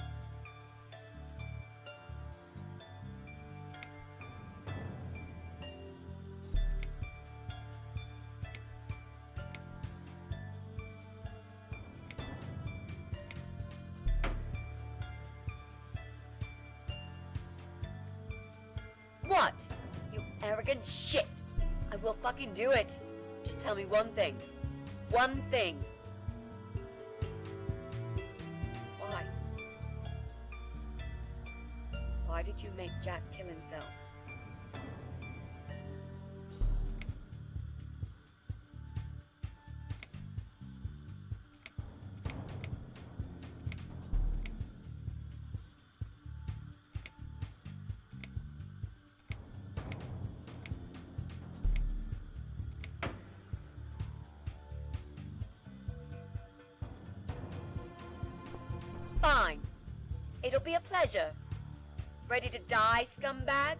What? You arrogant shit! I will fucking do it! Just tell me one thing. One thing. Why? Why did you make Jack kill himself? Fine. It'll be a pleasure. Ready to die, scumbag?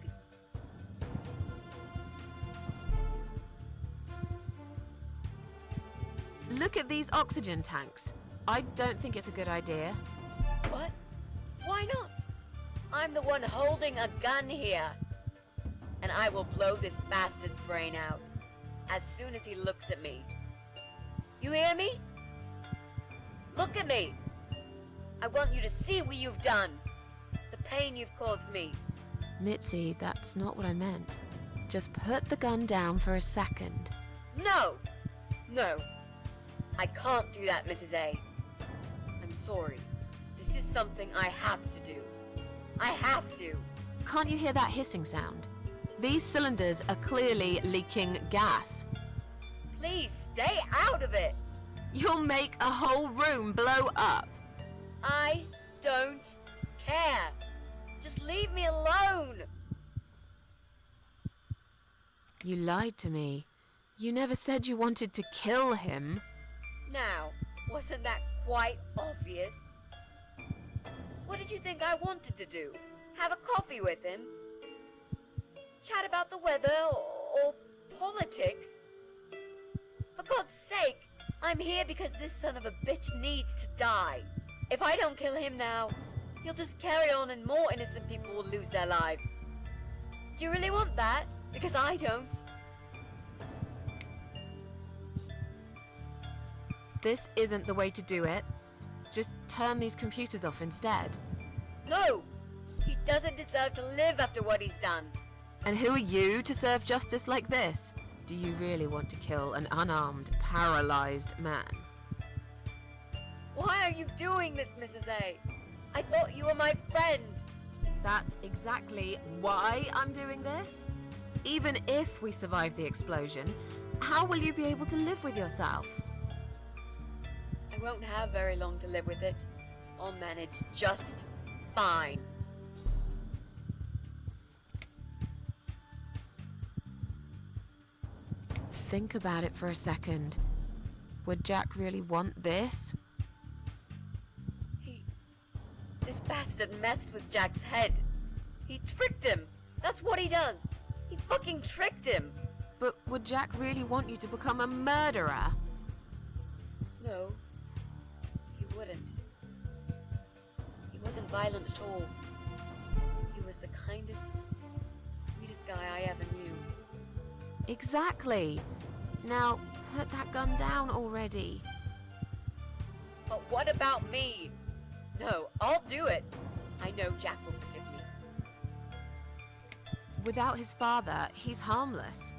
Look at these oxygen tanks. I don't think it's a good idea. What? Why not? I'm the one holding a gun here. And I will blow this bastard's brain out as soon as he looks at me. You hear me? Look at me. I want you to see what you've done. The pain you've caused me. Mitzi, that's not what I meant. Just put the gun down for a second. No! No. I can't do that, Mrs. A. I'm sorry. This is something I have to do. I have to. Can't you hear that hissing sound? These cylinders are clearly leaking gas. Please stay out of it. You'll make a whole room blow up. I don't care. Just leave me alone. You lied to me. You never said you wanted to kill him. Now, wasn't that quite obvious? What did you think I wanted to do? Have a coffee with him? Chat about the weather or politics? For God's sake, I'm here because this son of a bitch needs to die. If I don't kill him now, he'll just carry on and more innocent people will lose their lives. Do you really want that? Because I don't. This isn't the way to do it. Just turn these computers off instead. No! He doesn't deserve to live after what he's done. And who are you to serve justice like this? Do you really want to kill an unarmed, paralyzed man? Why are you doing this, Mrs. A? I thought you were my friend. That's exactly why I'm doing this. Even if we survive the explosion, how will you be able to live with yourself? I won't have very long to live with it. I'll manage just fine. Think about it for a second. Would Jack really want this? This bastard messed with Jack's head. He tricked him. That's what he does. He fucking tricked him. But would Jack really want you to become a murderer? No, he wouldn't. He wasn't violent at all. He was the kindest, sweetest guy I ever knew. Exactly. Now, put that gun down already. But what about me? No, I'll do it. I know Jack will forgive me. Without his father, he's harmless.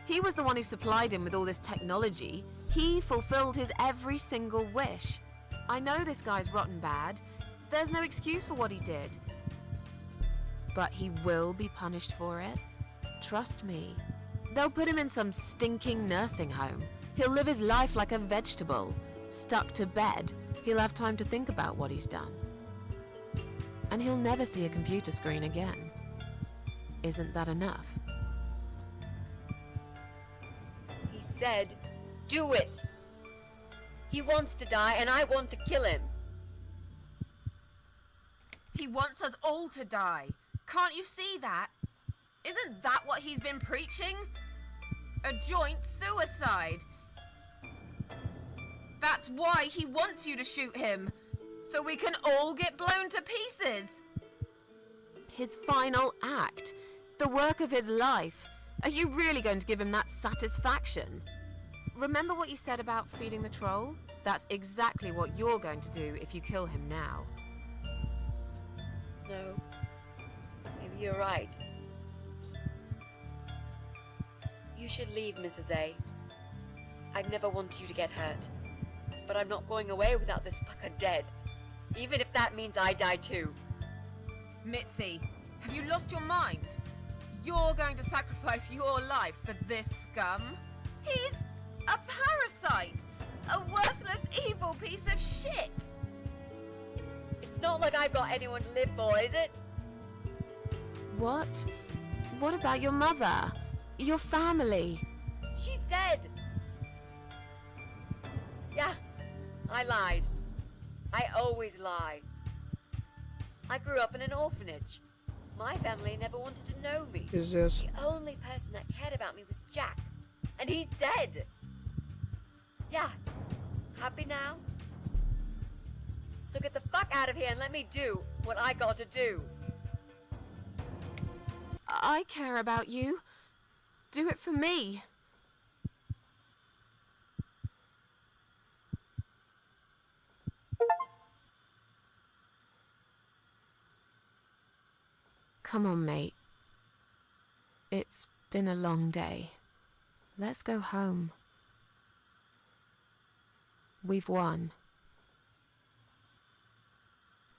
He was the one who supplied him with all this technology. He fulfilled his every single wish. I know this guy's rotten bad. There's no excuse for what he did. But he will be punished for it. Trust me. They'll put him in some stinking nursing home. He'll live his life like a vegetable. Stuck to bed. He'll have time to think about what he's done. And he'll never see a computer screen again. Isn't that enough? He said, do it. He wants to die and I want to kill him. He wants us all to die. Can't you see that? Isn't that what he's been preaching? A joint suicide. That's why he wants you to shoot him. So we can all get blown to pieces. His final act. The work of his life. Are you really going to give him that satisfaction? Remember what you said about feeding the troll? That's exactly what you're going to do if you kill him now. No, maybe you're right. You should leave, Mrs. A. I'd never want you to get hurt. But I'm not going away without this fucker dead. Even if that means I die too. Mitzi, have you lost your mind? You're going to sacrifice your life for this scum? He's a parasite! A worthless, evil piece of shit! It's not like I've got anyone to live for, is it? What? What about your mother? Your family? She's dead. Yeah, I lied. I always lie. I grew up in an orphanage. My family never wanted to know me. Пиздец. The only person that cared about me was Jack. And he's dead. Yeah, happy now? So get the fuck out of here and let me do what I got to do. I care about you. Do it for me. Come on, mate. It's been a long day. Let's go home. We've won.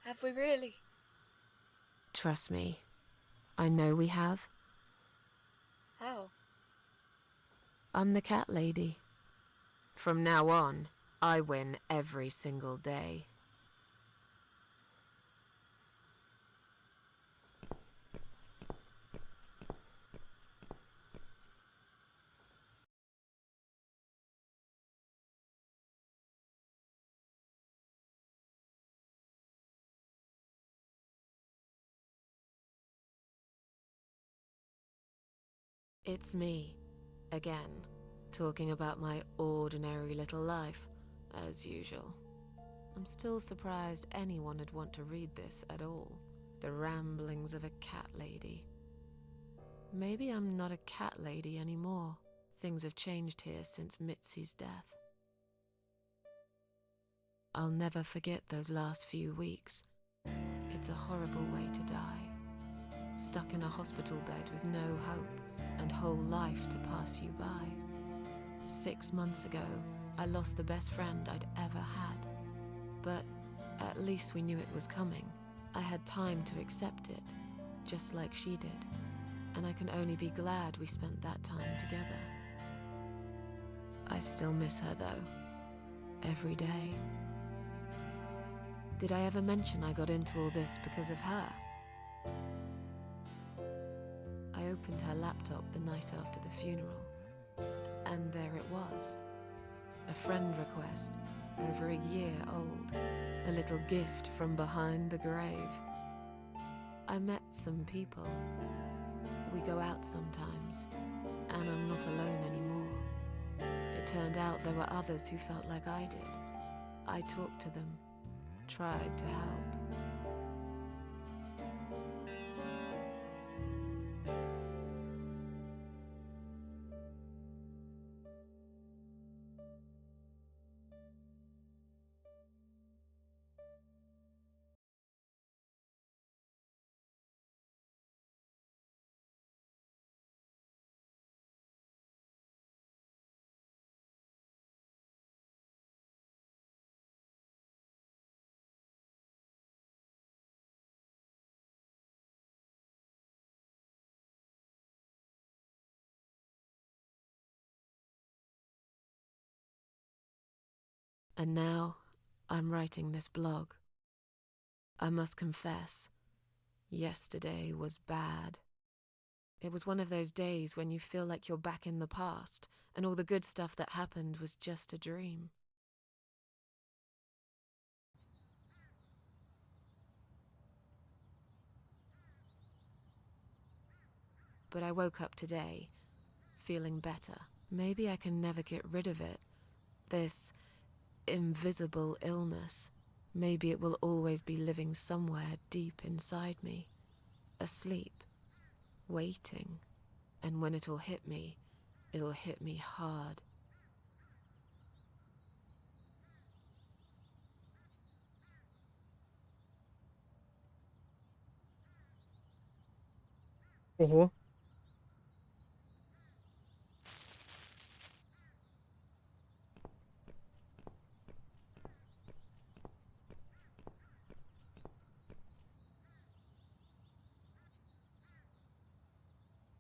Have we really? Trust me. I know we have. How? I'm the cat lady. From now on, I win every single day. It's me, again, talking about my ordinary little life, as usual. I'm still surprised anyone would want to read this at all. The ramblings of a cat lady. Maybe I'm not a cat lady anymore. Things have changed here since Mitzi's death. I'll never forget those last few weeks. It's a horrible way to die. Stuck in a hospital bed with no hope and whole life to pass you by. 6 months ago, I lost the best friend I'd ever had. But at least we knew it was coming. I had time to accept it, just like she did, and I can only be glad we spent that time together. I still miss her though, every day. Did I ever mention I got into all this because of her? I opened her laptop the night after the funeral, and there it was. A friend request, over a year old, a little gift from behind the grave. I met some people. We go out sometimes, and I'm not alone anymore. It turned out there were others who felt like I did. I talked to them, tried to help. And now, I'm writing this blog. I must confess, yesterday was bad. It was one of those days when you feel like you're back in the past, and all the good stuff that happened was just a dream. But I woke up today, feeling better. Maybe I can never get rid of it. This invisible illness. Maybe it will always be living somewhere deep inside me, asleep, waiting, and when it'll hit me hard. Ого.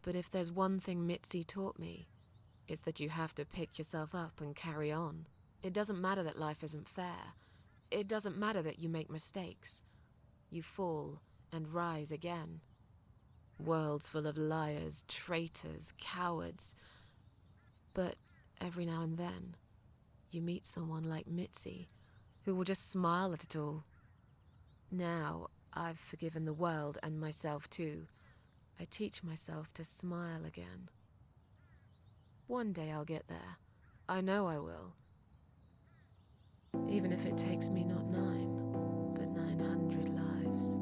But if there's one thing Mitzi taught me, it's that you have to pick yourself up and carry on. It doesn't matter that life isn't fair. It doesn't matter that you make mistakes. You fall and rise again. Worlds full of liars, traitors, cowards. But every now and then, you meet someone like Mitzi, who will just smile at it all. Now, I've forgiven the world and myself too. I teach myself to smile again. One day I'll get there. I know I will. Even if it takes me not 9, but 900 lives.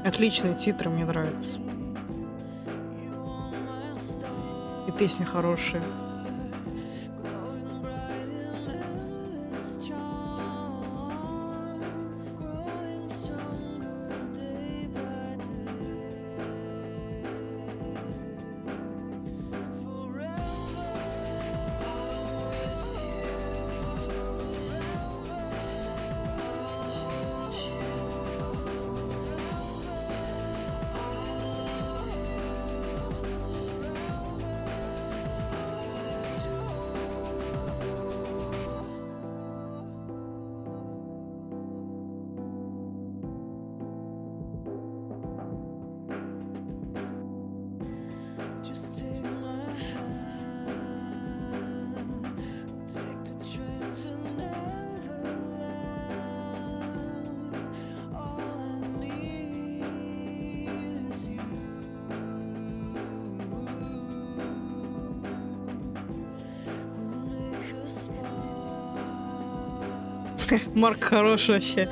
Отличные титры, мне нравятся. И песни хорошие. Марк хороший вообще.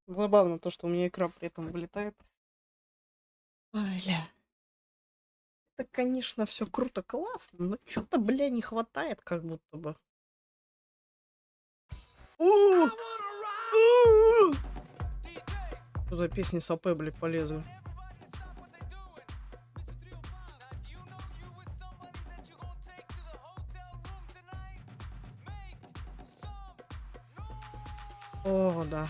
Забавно то, что у меня икра при этом вылетает. Ай, ля. Это, конечно, все круто, классно, но что-то, бля, не хватает, как будто бы. Что за песни с АП, блядь, полезли? О, да.